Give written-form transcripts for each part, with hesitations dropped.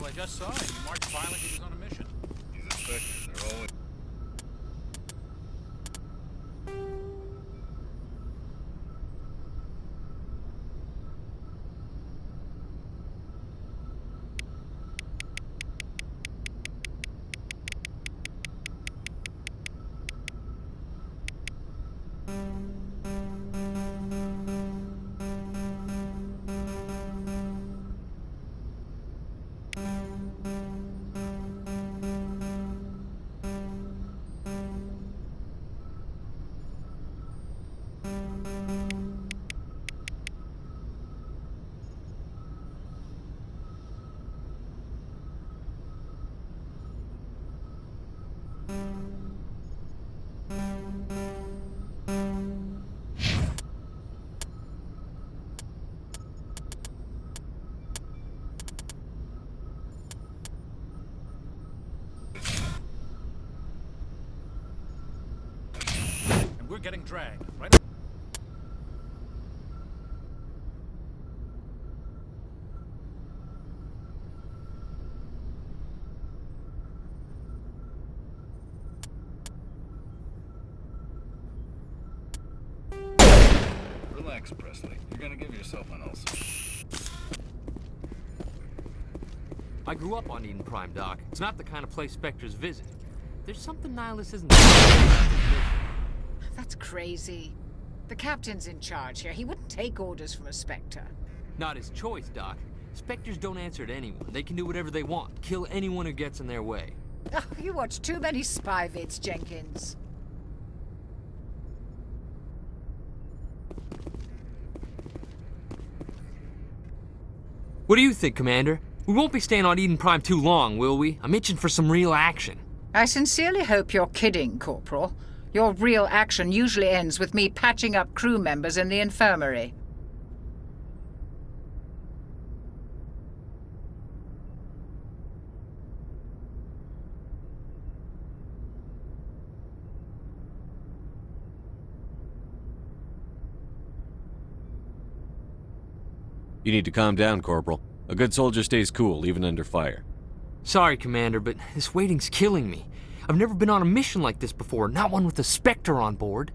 I just saw him. He marched violently. He was on a mission. He's a Spectre. They're always... And we're getting dragged, right? Relax, Presley. You're gonna give yourself an ulcer. I grew up on Eden Prime, Doc. It's not the kind of place Spectres visit. There's something Nihilus isn't... That's crazy. The captain's in charge here. He wouldn't take orders from a Spectre. Not his choice, Doc. Spectres don't answer to anyone. They can do whatever they want. Kill anyone who gets in their way. Oh, you watch too many spy vids, Jenkins. What do you think, Commander? We won't be staying on Eden Prime too long, will we? I'm itching for some real action. I sincerely hope you're kidding, Corporal. Your real action usually ends with me patching up crew members in the infirmary. You need to calm down, Corporal. A good soldier stays cool, even under fire. Sorry, Commander, but this waiting's killing me. I've never been on a mission like this before, not one with a Spectre on board.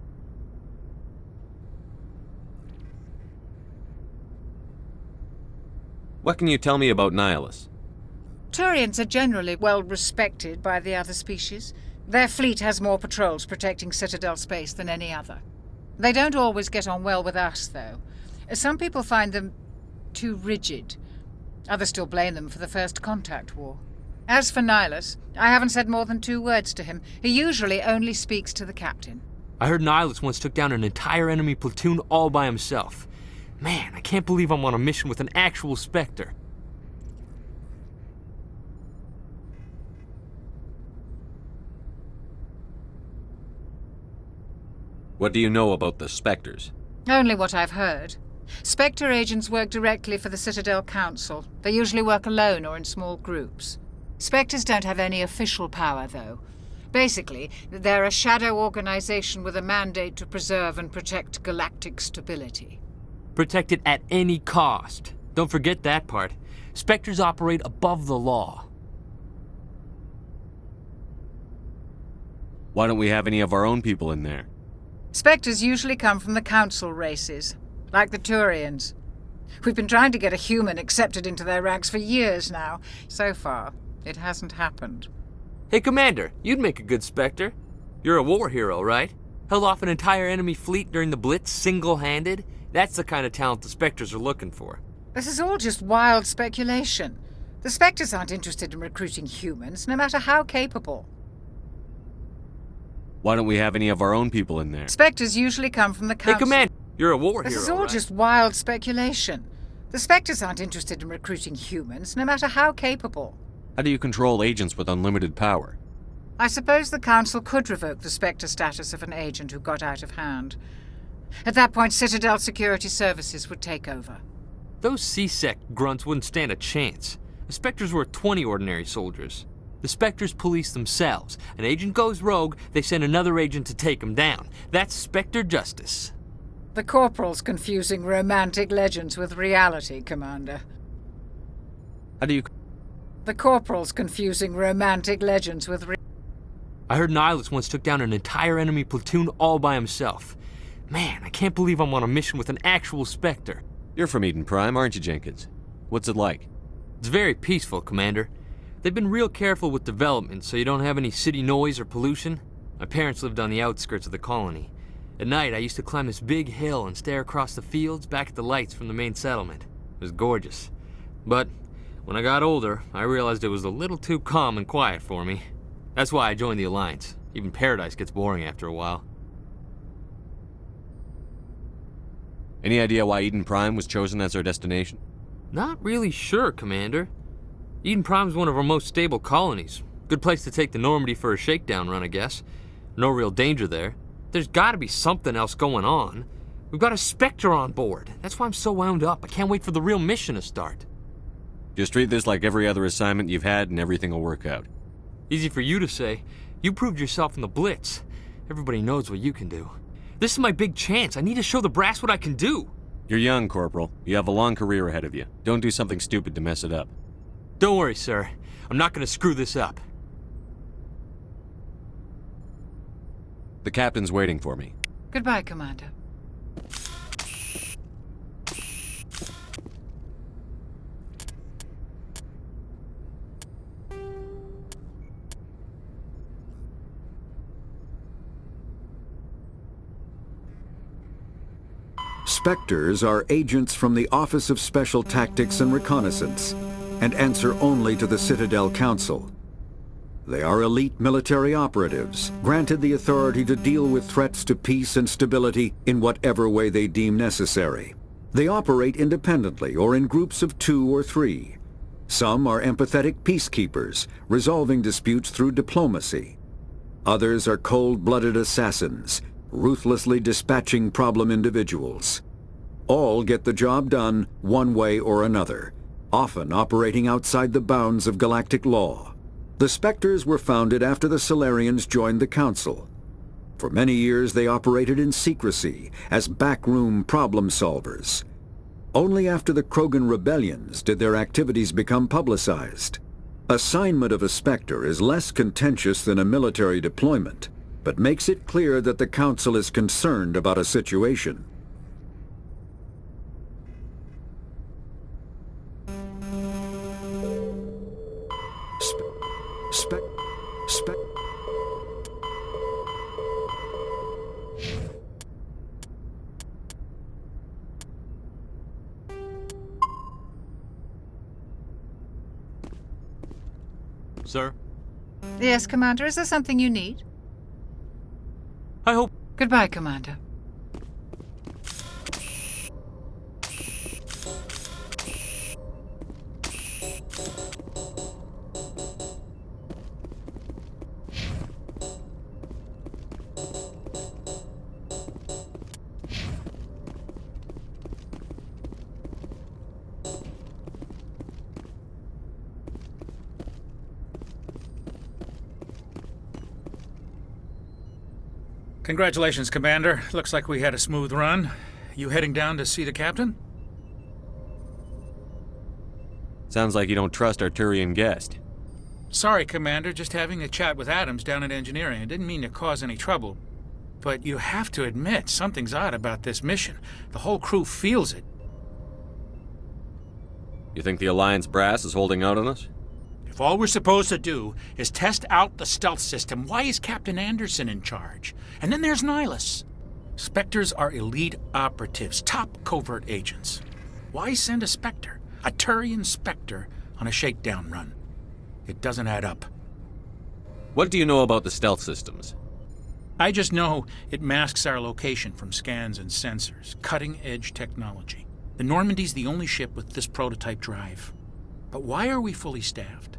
What can you tell me about Nihilus? Turians are generally well respected by the other species. Their fleet has more patrols protecting Citadel space than any other. They don't always get on well with us, though. Some people find them too rigid. Others still blame them for the First Contact War. As for Nihilus, I haven't said more than 2 words to him. He usually only speaks to the captain. I heard Nihilus once took down an entire enemy platoon all by himself. Man, I can't believe I'm on a mission with an actual Spectre. What do you know about the Spectres? Only what I've heard. Spectre agents work directly for the Citadel Council. They usually work alone or in small groups. Spectres don't have any official power, though. Basically, they're a shadow organization with a mandate to preserve and protect galactic stability. Protect it at any cost. Don't forget that part. Spectres operate above the law. Why don't we have any of our own people in there? Spectres usually come from the Council races, like the Turians. We've been trying to get a human accepted into their ranks for years now. So far, it hasn't happened. Hey, Commander, you'd make a good Spectre. You're a war hero, right? Held off an entire enemy fleet during the Blitz single-handed? That's the kind of talent the Spectres are looking for. This is all just wild speculation. The Spectres aren't interested in recruiting humans, no matter how capable. Why don't we have any of our own people in there? Spectres usually come from the Council. Hey, Commander, you're a war This hero, is all right? just wild speculation. The Spectres aren't interested in recruiting humans, no matter how capable. How do you control agents with unlimited power? I suppose the Council could revoke the Spectre status of an agent who got out of hand. At that point, Citadel Security Services would take over. Those C-Sec grunts wouldn't stand a chance. The Spectres were 20 ordinary soldiers. The Spectres police themselves. An agent goes rogue, they send another agent to take him down. That's Spectre justice. The Corporal's confusing romantic legends with reality, Commander. How do you... The Corporal's confusing romantic legends with I heard Nihilus once took down an entire enemy platoon all by himself. Man, I can't believe I'm on a mission with an actual Spectre. You're from Eden Prime, aren't you, Jenkins? What's it like? It's very peaceful, Commander. They've been real careful with development, so you don't have any city noise or pollution. My parents lived on the outskirts of the colony. At night, I used to climb this big hill and stare across the fields back at the lights from the main settlement. It was gorgeous. But when I got older, I realized it was a little too calm and quiet for me. That's why I joined the Alliance. Even Paradise gets boring after a while. Any idea why Eden Prime was chosen as our destination? Not really sure, Commander. Eden Prime's one of our most stable colonies. Good place to take the Normandy for a shakedown run, I guess. No real danger there. There's gotta be something else going on. We've got a Spectre on board. That's why I'm so wound up. I can't wait for the real mission to start. Just treat this like every other assignment you've had and everything will work out. Easy for you to say. You proved yourself in the Blitz. Everybody knows what you can do. This is my big chance. I need to show the brass what I can do. You're young, Corporal. You have a long career ahead of you. Don't do something stupid to mess it up. Don't worry, sir. I'm not gonna screw this up. The captain's waiting for me. Goodbye, Commander. Spectres are agents from the Office of Special Tactics and Reconnaissance, and answer only to the Citadel Council. They are elite military operatives, granted the authority to deal with threats to peace and stability in whatever way they deem necessary. They operate independently or in groups of 2 or 3. Some are empathetic peacekeepers, resolving disputes through diplomacy. Others are cold-blooded assassins, ruthlessly dispatching problem individuals. All get the job done one way or another, often operating outside the bounds of galactic law. The Spectres were founded after the Solarians joined the Council. For many years they operated in secrecy as backroom problem solvers. Only after the Krogan rebellions did their activities become publicized. Assignment of a Spectre is less contentious than a military deployment, but makes it clear that the Council is concerned about a situation. Sir? Yes, Commander. Is there something you need? I hope... Goodbye, Commander. Congratulations, Commander. Looks like we had a smooth run. You heading down to see the captain? Sounds like you don't trust our Turian guest. Sorry, Commander. Just having a chat with Adams down at engineering. I didn't mean to cause any trouble. But you have to admit, something's odd about this mission. The whole crew feels it. You think the Alliance brass is holding out on us? If all we're supposed to do is test out the stealth system, why is Captain Anderson in charge? And then there's Nihilus. Spectres are elite operatives, top covert agents. Why send a Spectre, a Turian Spectre, on a shakedown run? It doesn't add up. What do you know about the stealth systems? I just know it masks our location from scans and sensors, cutting-edge technology. The Normandy's the only ship with this prototype drive. But why are we fully staffed?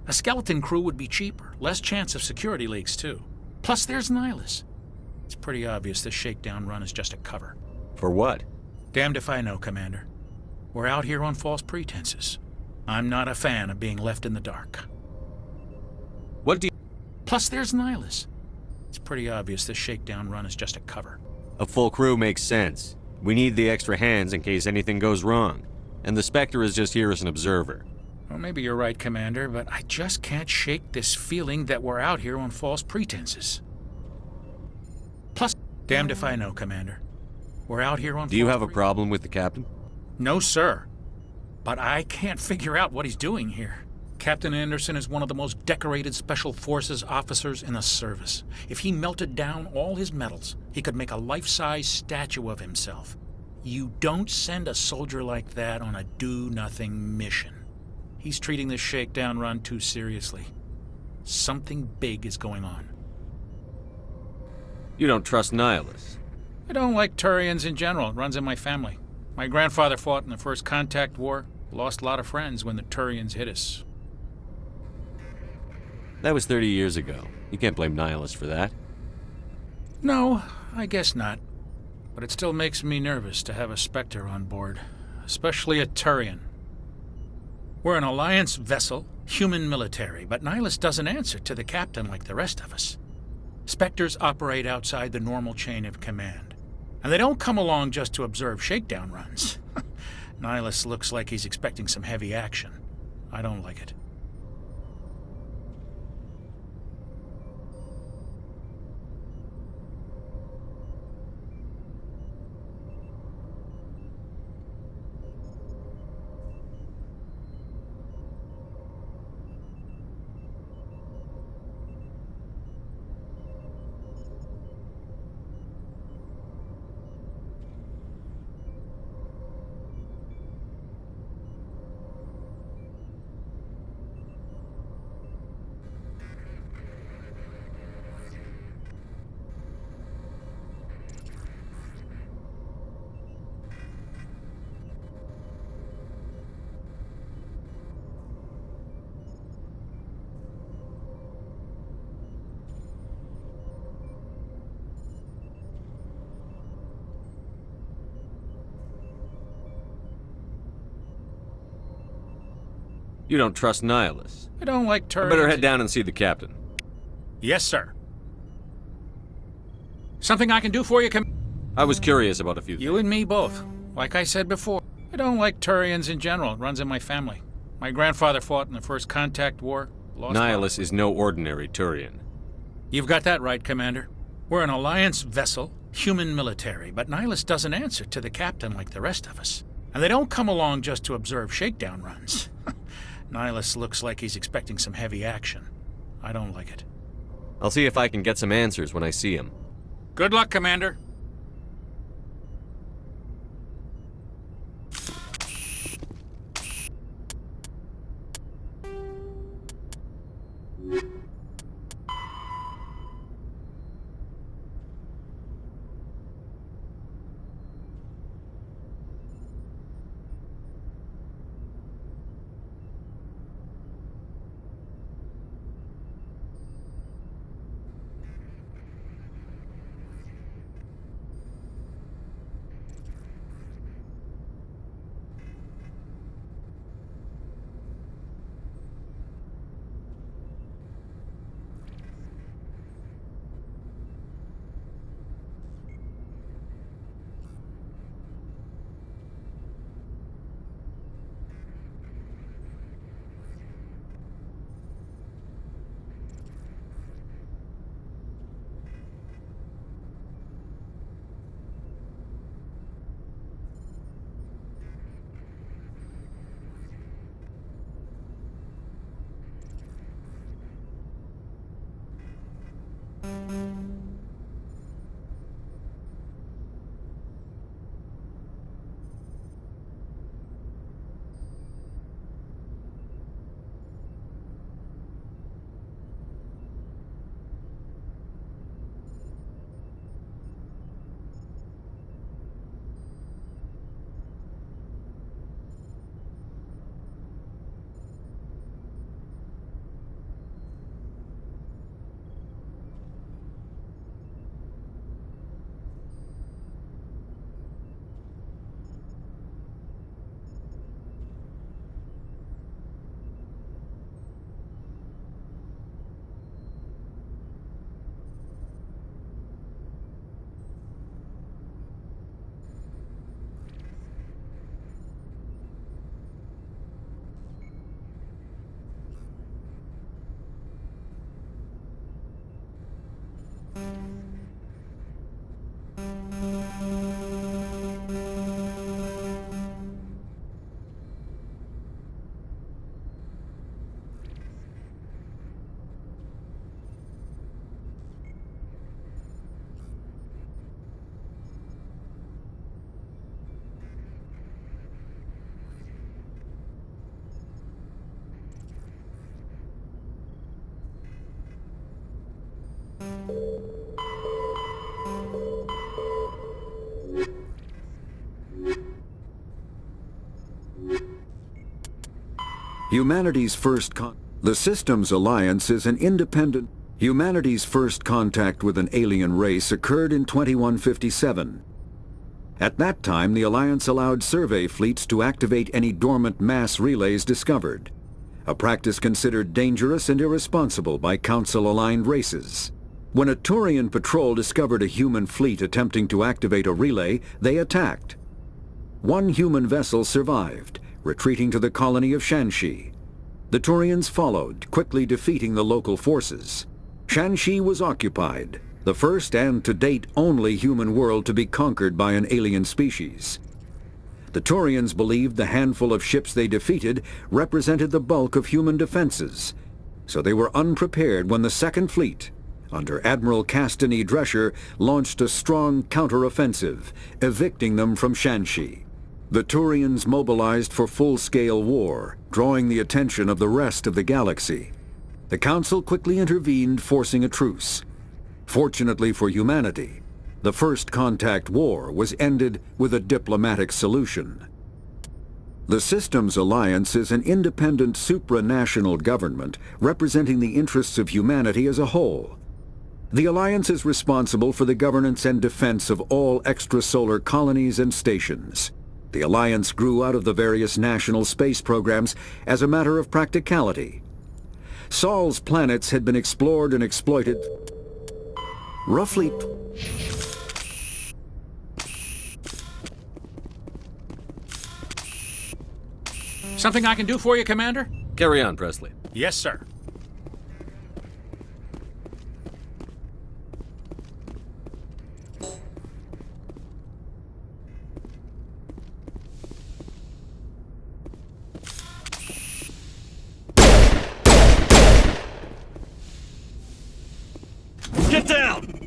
A skeleton crew would be cheaper, less chance of security leaks, too. Plus, there's Nihilus. It's pretty obvious this shakedown run is just a cover. For what? Damned if I know, Commander. We're out here on false pretenses. I'm not a fan of being left in the dark. What do you... Plus, there's Nihilus. It's pretty obvious this shakedown run is just a cover. A full crew makes sense. We need the extra hands in case anything goes wrong. And the Spectre is just here as an observer. Well, maybe you're right, Commander, but I just can't shake this feeling that we're out here on false pretenses. Plus, damned if I know, Commander. We're out here on Do you false have a problem with the captain? No, sir. But I can't figure out what he's doing here. Captain Anderson is one of the most decorated Special Forces officers in the service. If he melted down all his medals, he could make a life-size statue of himself. You don't send a soldier like that on a do-nothing mission. He's treating this shakedown run too seriously. Something big is going on. You don't trust Nihilus. I don't like Turians in general. It runs in my family. My grandfather fought in the First Contact War. Lost a lot of friends when the Turians hit us. That was 30 years ago. You can't blame Nihilus for that. No, I guess not. But it still makes me nervous to have a Spectre on board. Especially a Turian. We're an Alliance vessel, human military, but Nihilus doesn't answer to the captain like the rest of us. Spectres operate outside the normal chain of command. And they don't come along just to observe shakedown runs. Nihilus looks like he's expecting some heavy action. I don't like it. You don't trust Nihilus. I don't like I Turians. better head down and see the captain. Yes, sir. Something I can do for you, I was curious about a few things. You and me both. Like I said before, I don't like Turians in general. It runs in my family. My grandfather fought in the First Contact War. Nihilus is no ordinary Turian. You've got that right, Commander. We're an Alliance vessel, human military, but Nihilus doesn't answer to the captain like the rest of us. And they don't come along just to observe shakedown runs. Nihilus looks like he's expecting some heavy action. I don't like it. I'll see if I can get some answers when I see him. Good luck, Commander. Humanity's first The Systems Alliance is an independent... Humanity's first contact with an alien race occurred in 2157. At that time, the Alliance allowed survey fleets to activate any dormant mass relays discovered, a practice considered dangerous and irresponsible by Council-aligned races. When a Turian patrol discovered a human fleet attempting to activate a relay, they attacked. One human vessel survived, retreating to the colony of Shanxi. The Turians followed, quickly defeating the local forces. Shanxi was occupied, the first and to date only human world to be conquered by an alien species. The Turians believed the handful of ships they defeated represented the bulk of human defenses, so they were unprepared when the Second Fleet, under Admiral Castany Drescher, launched a strong counteroffensive, evicting them from Shanxi. The Turians mobilized for full-scale war, drawing the attention of the rest of the galaxy. The Council quickly intervened, forcing a truce. Fortunately for humanity, the First Contact War was ended with a diplomatic solution. The Systems Alliance is an independent supranational government representing the interests of humanity as a whole. The Alliance is responsible for the governance and defense of all extrasolar colonies and stations. The Alliance grew out of the various national space programs as a matter of practicality. Sol's planets had been explored and exploited roughly... Something I can do for you, Commander? Carry on, Presley. Yes, sir. Get down!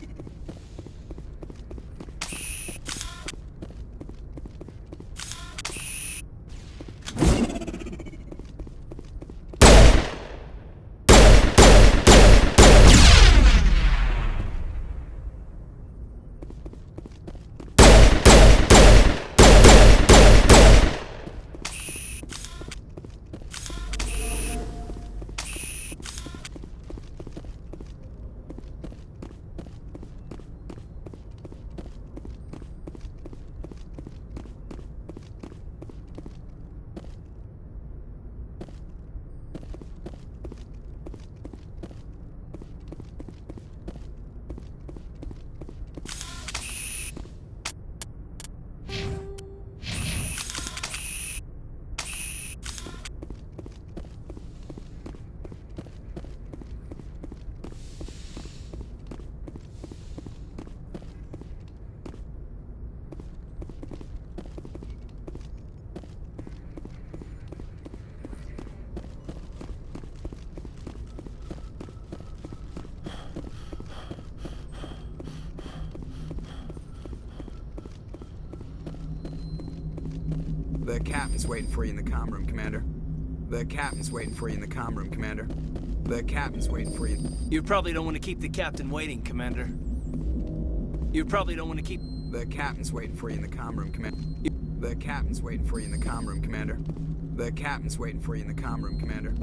The captain's waiting for you in the comm room, Commander. The captain's waiting for you in the comm room, Commander. The captain's waiting for you. You probably don't want to keep the captain waiting, Commander. You probably don't want to keep... The captain's waiting for you in the comm room, Commander. The captain's waiting for you in the comm room, Commander. The captain's waiting for you in the comm room, Commander.